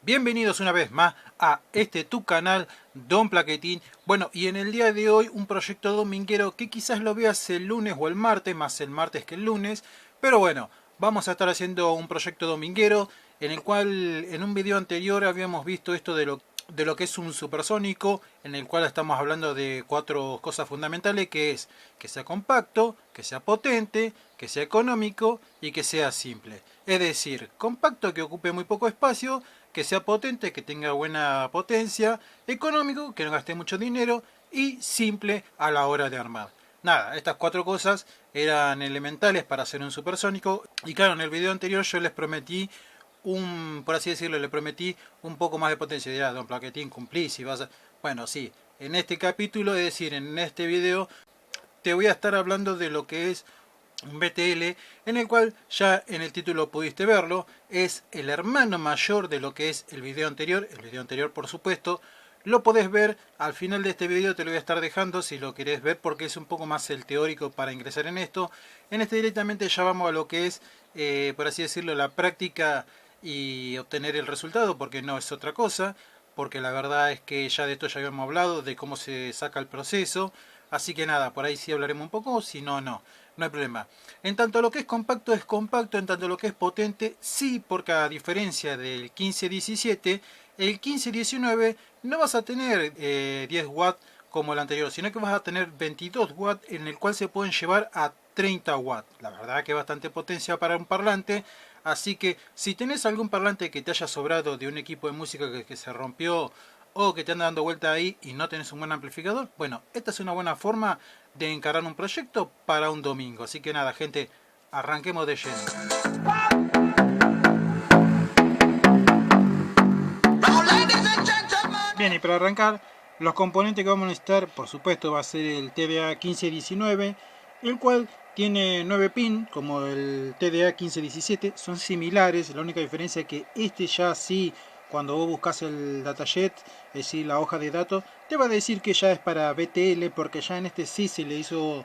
Bienvenidos una vez más a tu canal Don Plaquetín. Bueno, y en el día de hoy un proyecto dominguero que quizás lo veas el lunes o el martes, más el martes que el lunes. Pero bueno, vamos a estar haciendo un proyecto dominguero en el cual en un video anterior habíamos visto esto de lo que es un supersónico, en el cual estamos hablando de cuatro cosas fundamentales, que es que sea compacto, que sea potente, que sea económico y que sea simple. Es decir, compacto, que ocupe muy poco espacio, que sea potente, que tenga buena potencia, económico, que no gaste mucho dinero y simple a la hora de armar. Nada, estas cuatro cosas eran elementales para hacer un supersónico. Y claro, en el video anterior yo les prometí por así decirlo, le prometí un poco más de potencia. Dirá, Don Plaquetín, cumplís y vas a... Bueno, sí, en este capítulo, es decir, en este video, te voy a estar hablando de lo que es un BTL, en el cual ya en el título pudiste verlo, es el hermano mayor de lo que es el video anterior. El video anterior, por supuesto, lo podés ver al final de este video, te lo voy a estar dejando si lo querés ver, porque es un poco más el teórico para ingresar en esto. En este directamente ya vamos a lo que es, por así decirlo, la práctica y obtener el resultado, porque no es otra cosa, porque la verdad es que ya de esto ya habíamos hablado, de cómo se saca el proceso. Así que nada, por ahí sí hablaremos un poco, si no, no hay problema. En tanto lo que es compacto, en tanto lo que es potente, sí, porque a diferencia del 1517, el 1519 no vas a tener 10 watts como el anterior, sino que vas a tener 22 watts, en el cual se pueden llevar a 30 watts. La verdad que es bastante potencia para un parlante. Así que si tenés algún parlante que te haya sobrado de un equipo de música que se rompió, o que te anda dando vuelta ahí y no tenés un buen amplificador, bueno, esta es una buena forma de encarar un proyecto para un domingo. Así que nada, gente, arranquemos de lleno. Bien, y para arrancar, los componentes que vamos a necesitar, por supuesto, va a ser el TDA 1519, el cual tiene 9 pin, como el TDA 1517, son similares. La única diferencia es que este ya sí, cuando vos buscas el datajet, es decir, la hoja de datos, te va a decir que ya es para BTL, porque ya en este sí se le hizo,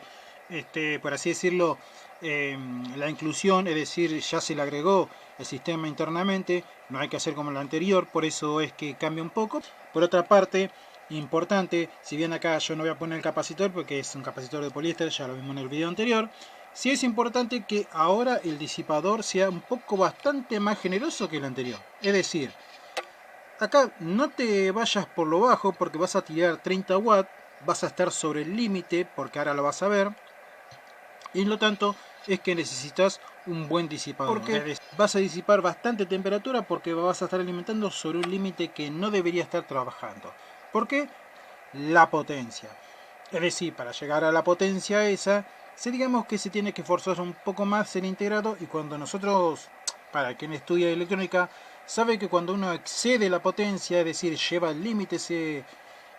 por así decirlo, la inclusión, es decir, ya se le agregó el sistema internamente, no hay que hacer como el anterior, por eso es que cambia un poco. Por otra parte, importante, si bien acá yo no voy a poner el capacitor porque es un capacitor de poliéster, ya lo vimos en el video anterior, sí es importante que ahora el disipador sea un poco bastante más generoso que el anterior. Es decir, acá no te vayas por lo bajo porque vas a tirar 30 watts, vas a estar sobre el límite porque ahora lo vas a ver, y lo tanto es que necesitas un buen disipador, porque vas a disipar bastante temperatura porque vas a estar alimentando sobre un límite que no debería estar trabajando. ¿Por qué? La potencia. Es decir, para llegar a la potencia esa, digamos que se tiene que forzar un poco más el integrado, y cuando nosotros, para quien estudia electrónica, sabe que cuando uno excede la potencia, es decir, lleva al límite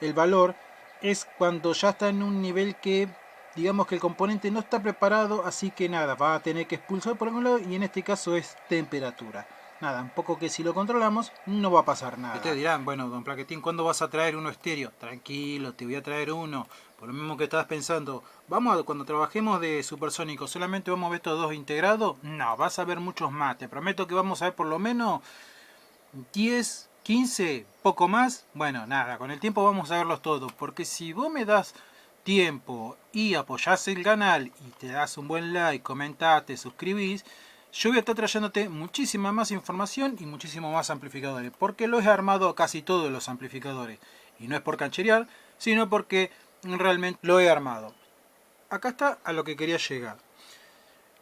el valor, es cuando ya está en un nivel que digamos que el componente no está preparado, así que nada, va a tener que expulsar por algún lado, y en este caso es temperatura. Nada, un poco que si lo controlamos no va a pasar nada. Ustedes dirán, bueno, Don Plaquetín, ¿cuándo vas a traer uno estéreo? Tranquilo, te voy a traer uno. Por lo mismo que estabas pensando, cuando trabajemos de supersónico, ¿solamente vamos a ver estos dos integrados? No, vas a ver muchos más. Te prometo que vamos a ver por lo menos 10, 15, poco más. Bueno, nada, con el tiempo vamos a verlos todos. Porque si vos me das tiempo y apoyás el canal y te das un buen like, comentás, te suscribís, yo voy a estar trayéndote muchísima más información y muchísimo más amplificadores, porque lo he armado a casi todos los amplificadores, y no es por cancherear, sino porque realmente lo he armado. Acá está a lo que quería llegar.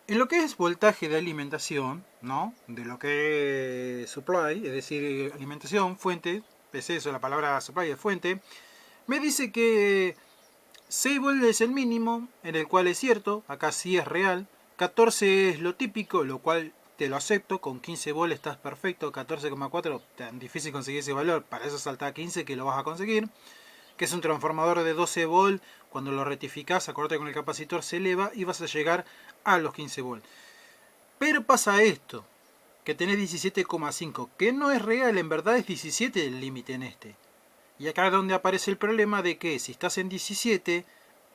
En lo que es voltaje de alimentación, ¿no? De lo que es supply, es decir, alimentación, fuente, es eso, la palabra supply es fuente, me dice que 6 volts es el mínimo, en el cual es cierto, acá sí es real. 14 es lo típico, lo cual te lo acepto. Con 15 volts estás perfecto. 14,4 tan difícil conseguir ese valor, para eso salta a 15 que lo vas a conseguir. Que es un transformador de 12 volts, cuando lo rectificas, acuérdate, con el capacitor se eleva y vas a llegar a los 15 volts. Pero pasa esto, que tenés 17,5, que no es real, en verdad es 17 el límite en este. Y acá es donde aparece el problema de que si estás en 17,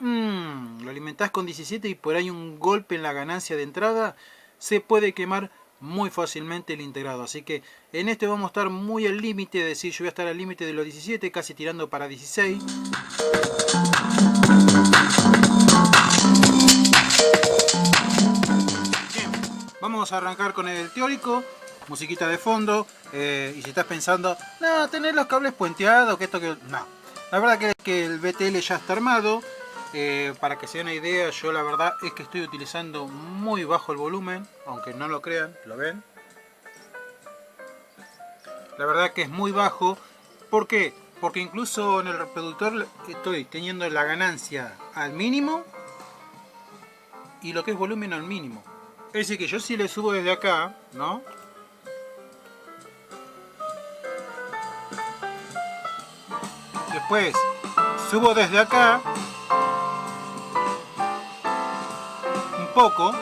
lo alimentás con 17 y por ahí un golpe en la ganancia de entrada, se puede quemar muy fácilmente el integrado. Así que en este vamos a estar muy al límite, es decir, yo voy a estar al límite de los 17, casi tirando para 16. Bien, vamos a arrancar con el teórico, musiquita de fondo, y si estás pensando, no, tener los cables puenteados, que esto que... No, la verdad que el BTL ya está armado. Para que se den una idea, yo la verdad es que estoy utilizando muy bajo el volumen, aunque no lo crean, ¿lo ven? La verdad que es muy bajo. ¿Por qué? Porque incluso en el reproductor estoy teniendo la ganancia al mínimo y lo que es volumen al mínimo. Es decir que yo si le subo desde acá, ¿no? Después subo desde acá un poco.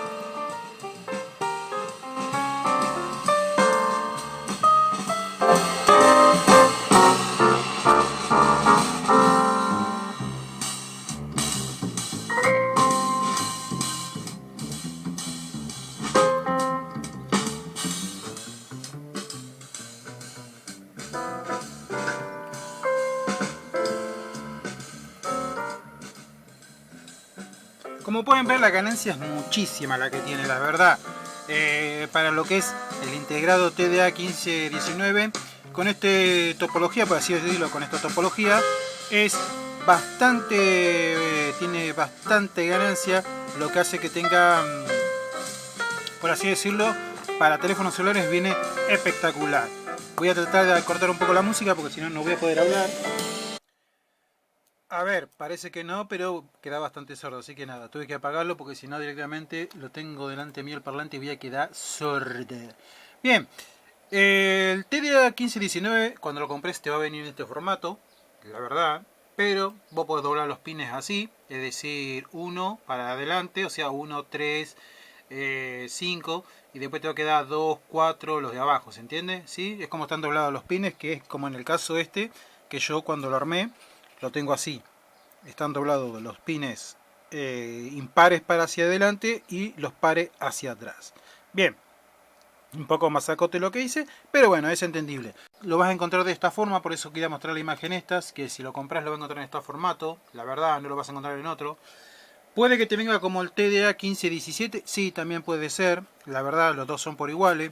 Como pueden ver, la ganancia es muchísima la que tiene, la verdad. Para lo que es el integrado TDA 1519, con esta topología, por así decirlo, con esta topología, es bastante, tiene bastante ganancia, lo que hace que tenga, por así decirlo, para teléfonos celulares viene espectacular. Voy a tratar de cortar un poco la música porque si no, no voy a poder hablar. A ver, parece que no, pero queda bastante sordo, así que nada, tuve que apagarlo porque si no directamente lo tengo delante mío el parlante y voy a quedar sordo. Bien, el TDA 1519 cuando lo compres te va a venir en este formato, la verdad, pero vos podés doblar los pines así, es decir, 1 para adelante, o sea 1, 3, 5 y después te va a quedar 2, 4 los de abajo, ¿se entiende? ¿Sí? Es como están doblados los pines, que es como en el caso este, que yo cuando lo armé lo tengo así, están doblados los pines impares para hacia adelante y los pares hacia atrás. Bien, un poco más acote lo que hice, pero bueno, es entendible. Lo vas a encontrar de esta forma, por eso quería mostrar la imagen estas, que si lo compras lo vas a encontrar en este formato, la verdad no lo vas a encontrar en otro. Puede que te venga como el TDA 1517, sí, también puede ser, la verdad los dos son por iguales.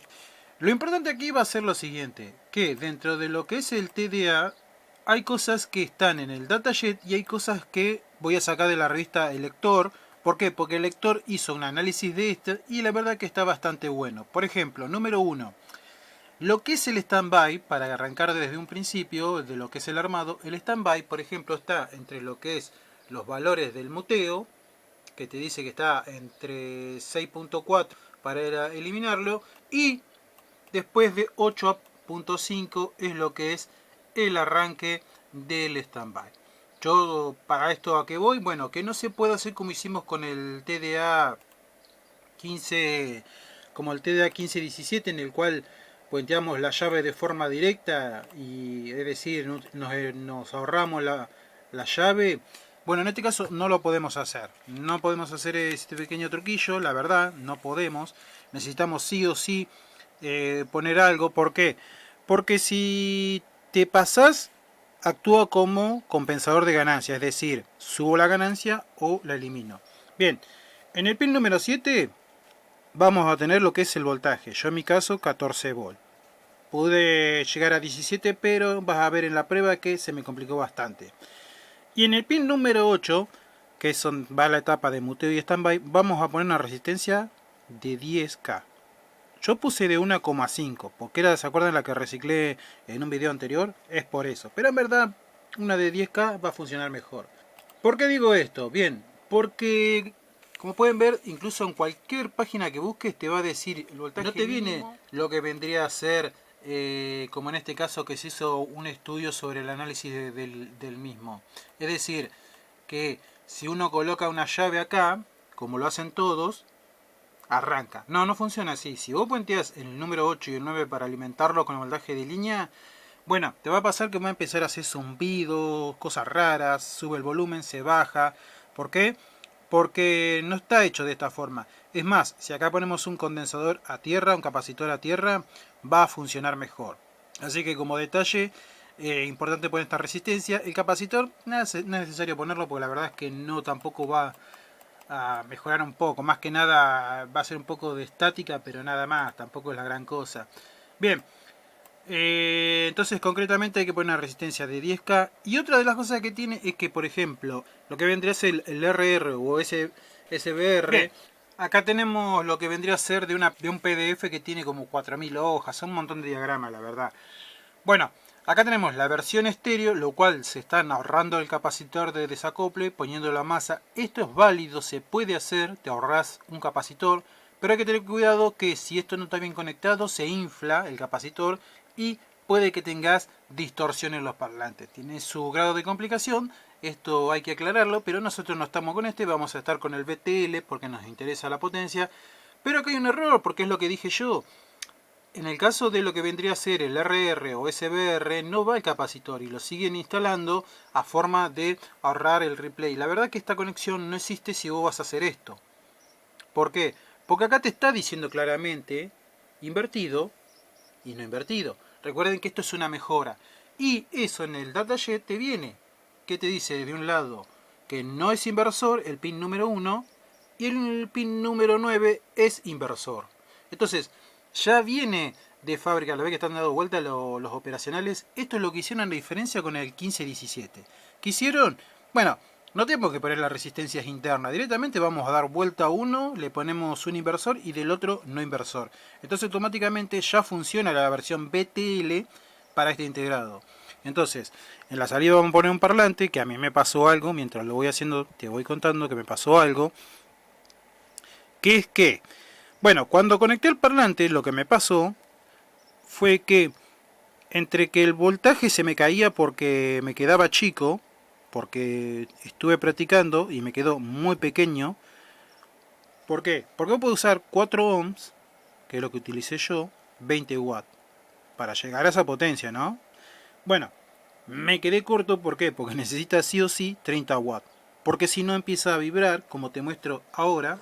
Lo importante aquí va a ser lo siguiente, que dentro de lo que es el TDA hay cosas que están en el datajet y hay cosas que voy a sacar de la revista El Lector. ¿Por qué? Porque el lector hizo un análisis de esto y la verdad que está bastante bueno. Por ejemplo, número 1. Lo que es el stand-by, para arrancar desde un principio de lo que es el armado, el stand-by, por ejemplo, está entre lo que es los valores del muteo, que te dice que está entre 6.4 para eliminarlo, y después de 8.5 es lo que es el arranque del standby. Yo para esto a qué voy, bueno, que no se puede hacer como hicimos con el TDA 15, como el TDA 1517, en el cual puenteamos la llave de forma directa y es decir, nos ahorramos la llave. Bueno, en este caso no lo podemos hacer. No podemos hacer este pequeño truquillo, la verdad, no podemos. Necesitamos sí o sí poner algo. ¿Por qué? Porque si te pasas, actúa como compensador de ganancia, es decir, subo la ganancia o la elimino. Bien, en el pin número 7 vamos a tener lo que es el voltaje. Yo en mi caso 14 volt. Pude llegar a 17, pero vas a ver en la prueba que se me complicó bastante. Y en el pin número 8, que va la etapa de muteo y standby, vamos a poner una resistencia de 10K. Yo puse de 1,5, porque era, ¿se acuerdan la que reciclé en un video anterior? Es por eso. Pero en verdad, una de 10K va a funcionar mejor. ¿Por qué digo esto? Bien, porque como pueden ver, incluso en cualquier página que busques te va a decir el voltaje. No te viene lo que vendría a ser, como en este caso que se hizo un estudio sobre el análisis del mismo. Es decir, que si uno coloca una llave acá, como lo hacen todos, arranca. No, no funciona así. Si vos puenteas el número 8 y el 9 para alimentarlo con el voltaje de línea, bueno, te va a pasar que va a empezar a hacer zumbidos, cosas raras, sube el volumen, se baja. ¿Por qué? porque no está hecho de esta forma. Es más, si acá ponemos un condensador a tierra, un capacitor a tierra, va a funcionar mejor. Así que como detalle, importante poner esta resistencia. El capacitor no es necesario ponerlo porque la verdad es que no tampoco va a mejorar un poco. Más que nada va a ser un poco de estática, pero nada más, tampoco es la gran cosa. Bien, entonces concretamente hay que poner una resistencia de 10K. Y otra de las cosas que tiene es que, por ejemplo, lo que vendría a ser el RR o SBR, bien, acá tenemos lo que vendría a ser de un PDF que tiene como 4000 hojas, son un montón de diagramas, la verdad. Bueno, acá tenemos la versión estéreo, lo cual se están ahorrando el capacitor de desacople, poniendo la masa. Esto es válido, se puede hacer, te ahorras un capacitor, pero hay que tener cuidado que si esto no está bien conectado, se infla el capacitor y puede que tengas distorsión en los parlantes. Tiene su grado de complicación, esto hay que aclararlo, pero nosotros no estamos con este, vamos a estar con el BTL porque nos interesa la potencia. Pero acá hay un error, porque es lo que dije yo. En el caso de lo que vendría a ser el RR o SBR, no va el capacitor y lo siguen instalando a forma de ahorrar el replay. La verdad que esta conexión no existe si vos vas a hacer esto. ¿Por qué? Porque acá te está diciendo claramente invertido y no invertido. Recuerden que esto es una mejora. Y eso en el datasheet te viene. Que te dice de un lado que no es inversor el pin número 1 y el pin número 9 es inversor. Entonces, ya viene de fábrica, la vez que están dando vuelta los operacionales. Esto es lo que hicieron la diferencia con el 1517. ¿Qué hicieron? Bueno, no tenemos que poner las resistencias internas. Directamente vamos a dar vuelta a uno, le ponemos un inversor y del otro no inversor. Entonces automáticamente ya funciona la versión BTL para este integrado. Entonces, en la salida vamos a poner un parlante, que a mí me pasó algo, mientras lo voy haciendo te voy contando que me pasó algo. Que es que, bueno, cuando conecté el parlante lo que me pasó fue que entre que el voltaje se me caía porque me quedaba chico, porque estuve practicando y me quedó muy pequeño. ¿Por qué? Porque yo puedo usar 4 ohms, que es lo que utilicé yo, 20 watts, para llegar a esa potencia, ¿no? Bueno, me quedé corto, ¿por qué? Porque necesita sí o sí 30 watts. Porque si no empieza a vibrar, como te muestro ahora.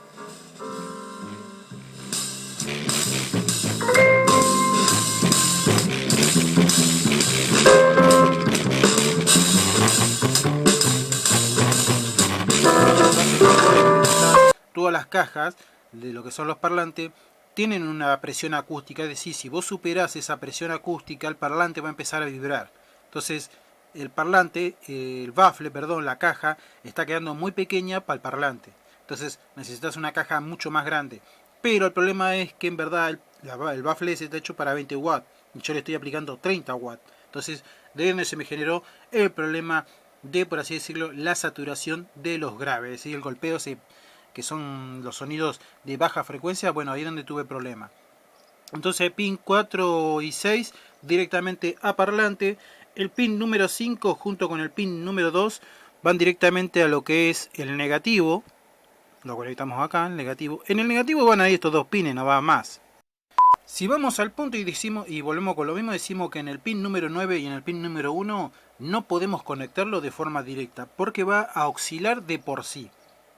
Todas las cajas de lo que son los parlantes tienen una presión acústica, es decir, si vos superás esa presión acústica, el parlante va a empezar a vibrar. Entonces, el parlante, el baffle, perdón, la caja, está quedando muy pequeña para el parlante. Entonces, necesitas una caja mucho más grande. Pero el problema es que en verdad el baffle está hecho para 20 watts y yo le estoy aplicando 30 watts. Entonces, de donde se me generó el problema de, por así decirlo, la saturación de los graves, es decir, el golpeo que son los sonidos de baja frecuencia, bueno, ahí es donde tuve problema. Entonces pin 4 y 6 directamente a parlante. El pin número 5 junto con el pin número 2 van directamente a lo que es el negativo. Lo conectamos acá, el negativo. En el negativo van ahí estos dos pines, no va más. Si vamos al punto y decimos y volvemos con lo mismo, decimos que en el pin número 9 y en el pin número 1 no podemos conectarlo de forma directa porque va a oscilar de por sí.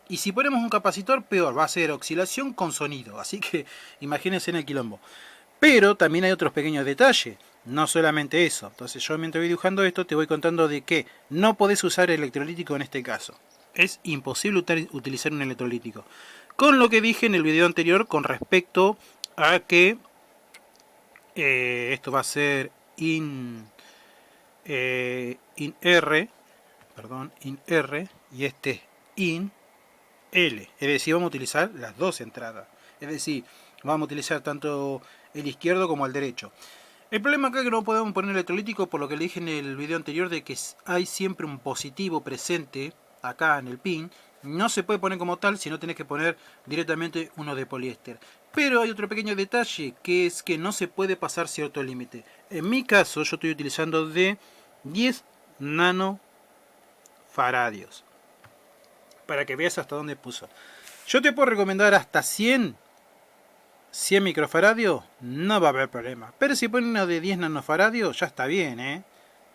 Y si ponemos un capacitor, peor, va a ser oscilación con sonido. Así que imagínense en el quilombo. Pero también hay otros pequeños detalles. No solamente eso. Entonces yo mientras voy dibujando esto te voy contando de que no podés usar electrolítico en este caso. Es imposible utilizar un electrolítico. Con lo que dije en el video anterior con respecto a que esto va a ser in R. Perdón, in R. Y este es in L, es decir, vamos a utilizar las dos entradas, es decir, vamos a utilizar tanto el izquierdo como el derecho. El problema acá es que no podemos poner electrolítico por lo que le dije en el video anterior de que hay siempre un positivo presente acá en el pin. No se puede poner como tal, sino tenés que poner directamente uno de poliéster. Pero hay otro pequeño detalle, que es que no se puede pasar cierto límite. En mi caso yo estoy utilizando de 10 nanofaradios. Para que veas hasta dónde puso. Yo te puedo recomendar hasta 100 microfaradios, no va a haber problema. Pero si ponen uno de 10 nanofaradios, ya está bien,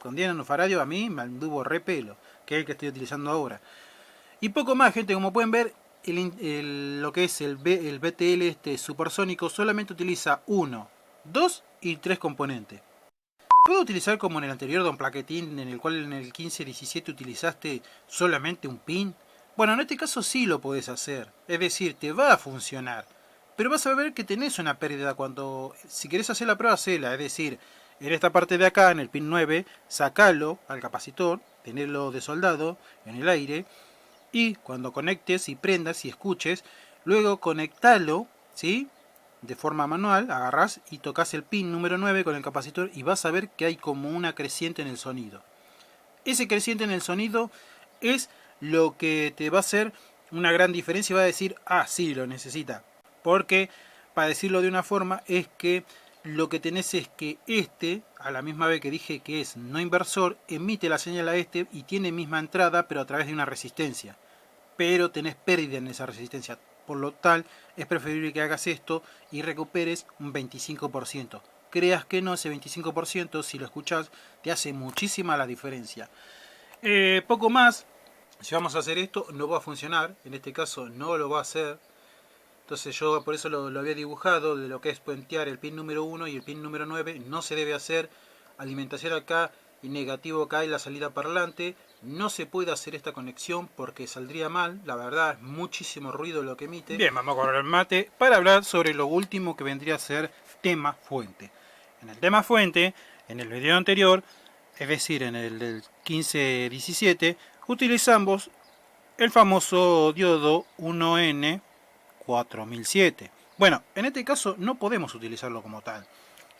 Con 10 nanofaradios a mí me anduvo repelo, que es el que estoy utilizando ahora. Y poco más, gente, como pueden ver, lo que es el BTL supersónico solamente utiliza 1, 2 y 3 componentes. ¿Puedo utilizar como en el anterior Don Plaquetín, en el cual en el 1517 utilizaste solamente un pin? Bueno, en este caso sí lo podés hacer, es decir, te va a funcionar. Pero vas a ver que tenés una pérdida cuando, si querés hacer la prueba, hacela. Es decir, en esta parte de acá, en el pin 9, sacalo al capacitor, tenerlo de soldado en el aire, y cuando conectes y prendas y escuches, luego conectalo, ¿sí? De forma manual, agarrás y tocas el pin número 9 con el capacitor y vas a ver que hay como una creciente en el sonido. Ese creciente en el sonido es lo que te va a hacer una gran diferencia y va a decir, ah, sí, lo necesita. Porque, para decirlo de una forma, es que lo que tenés es que a la misma vez que dije que es no inversor, emite la señal a y tiene misma entrada, pero a través de una resistencia. Pero tenés pérdida en esa resistencia. Por lo tal, es preferible que hagas esto y recuperes un 25%. Creas que no, ese 25%, si lo escuchás, te hace muchísima la diferencia. Poco más, si vamos a hacer esto, no va a funcionar. En este caso no lo va a hacer. Entonces yo por eso lo había dibujado, de lo que es puentear el pin número 1 y el pin número 9. No se debe hacer. Alimentación acá y negativo acá y la salida parlante. No se puede hacer esta conexión porque saldría mal. La verdad es muchísimo ruido lo que emite. Bien, vamos a correr el mate para hablar sobre lo último que vendría a ser tema fuente. En el tema fuente, en el video anterior, es decir, en el del 1517, utilizamos el famoso diodo 1N4007. Bueno, en este caso no podemos utilizarlo como tal.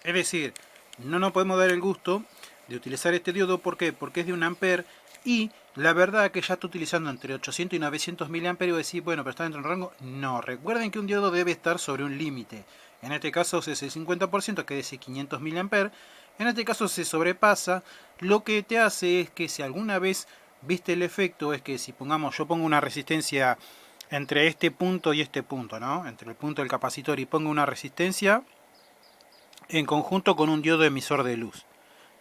Es decir, no nos podemos dar el gusto de utilizar este diodo. ¿Por qué? Porque es de 1 ampere y la verdad que ya está utilizando entre 800 y 900 miliamperios. Y decir, bueno, pero está dentro del rango. No, recuerden que un diodo debe estar sobre un límite. En este caso es el 50%, que es 500 miliamperes. En este caso se sobrepasa. Lo que te hace es que si alguna vez viste el efecto, es que si pongamos, yo pongo una resistencia entre este punto y este punto, ¿no? Entre el punto del capacitor, y pongo una resistencia en conjunto con un diodo emisor de luz,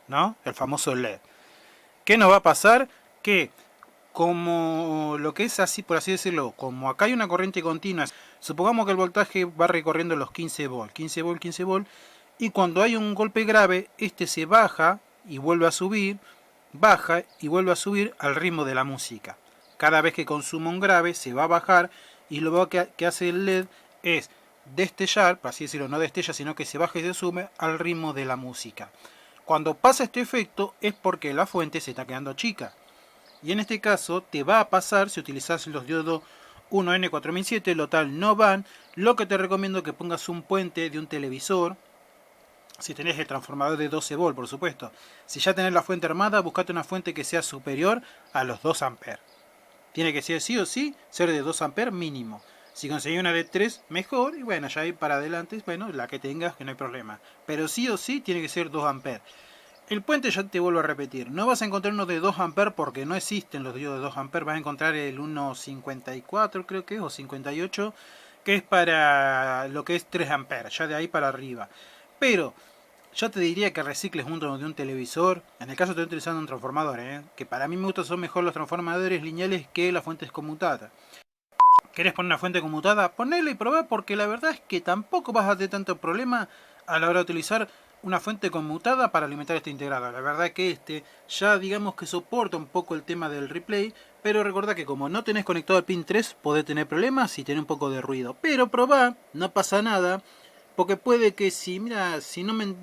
¿no? El famoso LED. ¿Qué nos va a pasar? Que como lo que es así, por así decirlo, como acá hay una corriente continua, supongamos que el voltaje va recorriendo los 15 volts, 15 volts, 15 volts, y cuando hay un golpe grave, este se baja y vuelve a subir, baja y vuelve a subir al ritmo de la música. Cada vez que consuma un grave se va a bajar, y lo que hace el LED es destellar, por así decirlo, no destella, sino que se baja y se sube al ritmo de la música. Cuando pasa este efecto es porque la fuente se está quedando chica. Y en este caso te va a pasar si utilizas los diodos 1N4007, lo tal no van. Lo que te recomiendo es que pongas un puente de un televisor. Si tenés el transformador de 12 volts, por supuesto. Si ya tenés la fuente armada, buscate una fuente que sea superior a los 2 amperes. Tiene que ser sí o sí, ser de 2 amperes mínimo. Si conseguís una de 3, mejor. Y bueno, ya ahí para adelante, bueno, la que tengas, que no hay problema. Pero sí o sí tiene que ser 2 amperes. El puente, ya te vuelvo a repetir, no vas a encontrar uno de 2 amperes porque no existen los diodos de 2 amperes. Vas a encontrar el 1.54, creo que es, o 58, que es para lo que es 3 amperes, ya de ahí para arriba. Pero yo te diría que recicles uno de un televisor. En el caso estoy utilizando un transformador, que para mí me gustan, son mejor los transformadores lineales que las fuentes conmutadas. ¿Querés poner una fuente conmutada? Ponela y probá, porque la verdad es que tampoco vas a tener tanto problema a la hora de utilizar una fuente conmutada para alimentar este integrado. La verdad que ya digamos que soporta un poco el tema del replay, pero recordá que como no tenés conectado al pin 3 podés tener problemas y tener un poco de ruido. Pero probá, no pasa nada, porque puede que si no es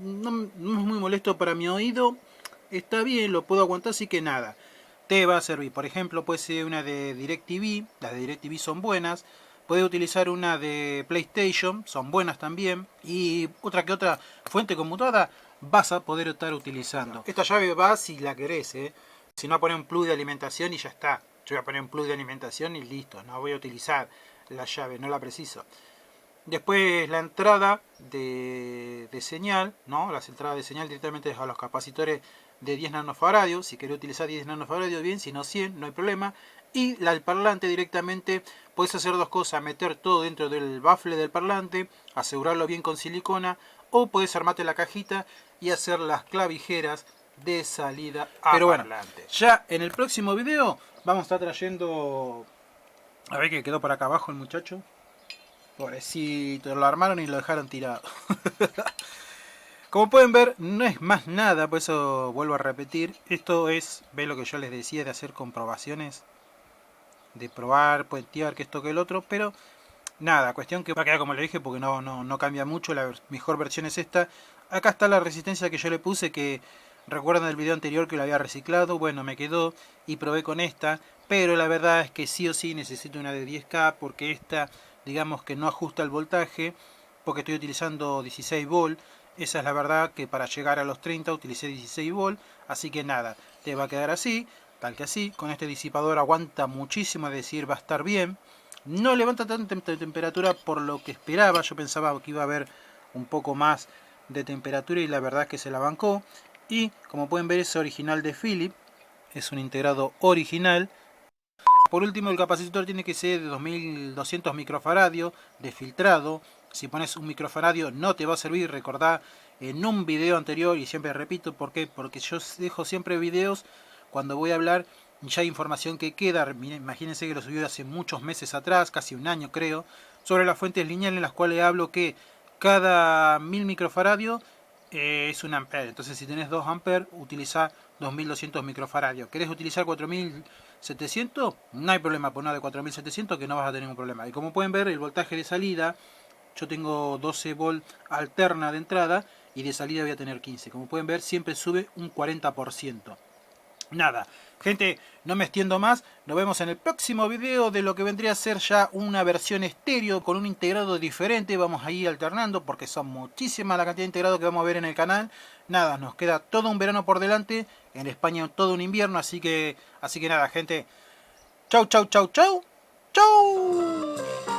muy molesto para mi oído, está bien, lo puedo aguantar, así que nada. Te va a servir. Por ejemplo, puede ser una de DirecTV, las de DirecTV son buenas. Puedes utilizar una de PlayStation, son buenas también. Y otra fuente conmutada vas a poder estar utilizando. Esta llave va si la querés, Si no, poner un plug de alimentación y ya está. Yo voy a poner un plug de alimentación y listo. No voy a utilizar la llave, no la preciso. Después la entrada de señal, ¿no? Las entradas de señal directamente a los capacitores de 10 nanofaradios. Si querés utilizar 10 nanofaradios, bien, si no 100, no hay problema. Y el parlante directamente, puedes hacer dos cosas: meter todo dentro del bafle del parlante, asegurarlo bien con silicona, o puedes armarte la cajita y hacer las clavijeras de salida a parlante. Ya en el próximo video vamos a estar trayendo A ver que quedó por acá abajo el muchacho. Pobrecito, lo armaron y lo dejaron tirado. Como pueden ver, no es más nada, por eso vuelvo a repetir. Esto es, ve lo que yo les decía de hacer comprobaciones, de probar, puentear, que esto que el otro, pero nada, cuestión que va a quedar como le dije porque no cambia mucho, la mejor versión es esta. Acá está la resistencia que yo le puse, que recuerdan el video anterior que lo había reciclado, bueno, me quedó y probé con esta, pero la verdad es que sí o sí necesito una de 10K porque esta, digamos que no ajusta el voltaje, porque estoy utilizando 16 volt, esa es la verdad, que para llegar a los 30 utilicé 16 volt, así que nada, te va a quedar así, tal que así, con este disipador aguanta muchísimo, es decir, va a estar bien. No levanta tanta temperatura por lo que esperaba. Yo pensaba que iba a haber un poco más de temperatura y la verdad es que se la bancó. Y como pueden ver es original de Philips. Es un integrado original. Por último el capacitor tiene que ser de 2200 microfaradios de filtrado. Si pones un microfaradio no te va a servir. Recordá en un video anterior, y siempre repito, ¿por qué? Porque yo dejo siempre videos cuando voy a hablar. Ya hay información que queda, imagínense que lo subí hace muchos meses atrás, casi un año creo, sobre las fuentes lineales en las cuales hablo que cada 1000 microfaradios es un ampere. Entonces si tenés 2 amperes, utiliza 2200 microfaradios. ¿Querés utilizar 4700? No hay problema, por nada de 4700 que no vas a tener ningún problema. Y como pueden ver, el voltaje de salida, yo tengo 12 volt alterna de entrada y de salida voy a tener 15. Como pueden ver, siempre sube un 40%. Nada, gente, no me extiendo más. Nos vemos en el próximo video de lo que vendría a ser ya una versión estéreo con un integrado diferente. Vamos a ir alternando porque son muchísimas la cantidad de integrados que vamos a ver en el canal. Nada, nos queda todo un verano por delante. En España todo un invierno, así que nada, gente. Chau, chau, chau, chau. Chau.